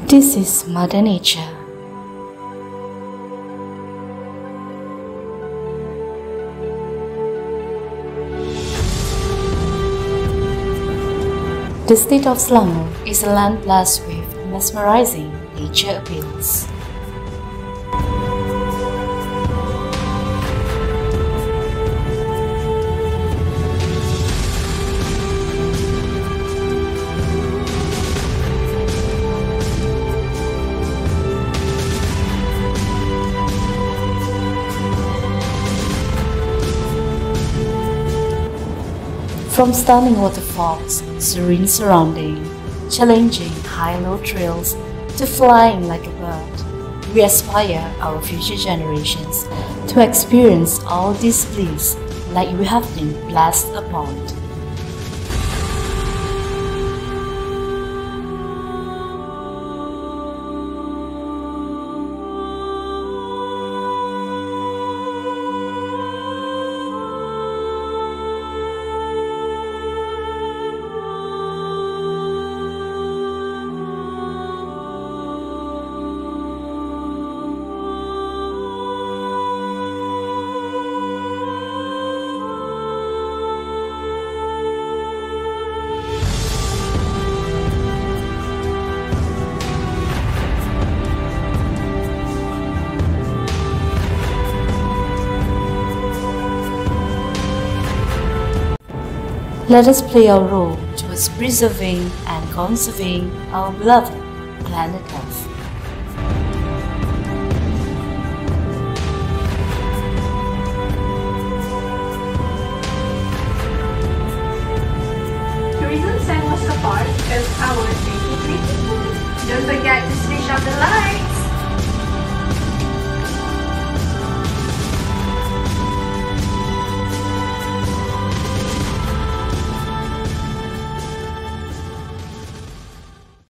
This is Mother Nature. The State of Selangor is a land blessed with mesmerizing nature appeals. From stunning waterfalls, serene surrounding, challenging high-low trails, to flying like a bird, we aspire our future generations to experience all these bliss like we have been blessed upon. Let us play our role towards preserving and conserving our beloved planet Earth. Tourism Selangor support is powered by Don't forget to switch off the lights.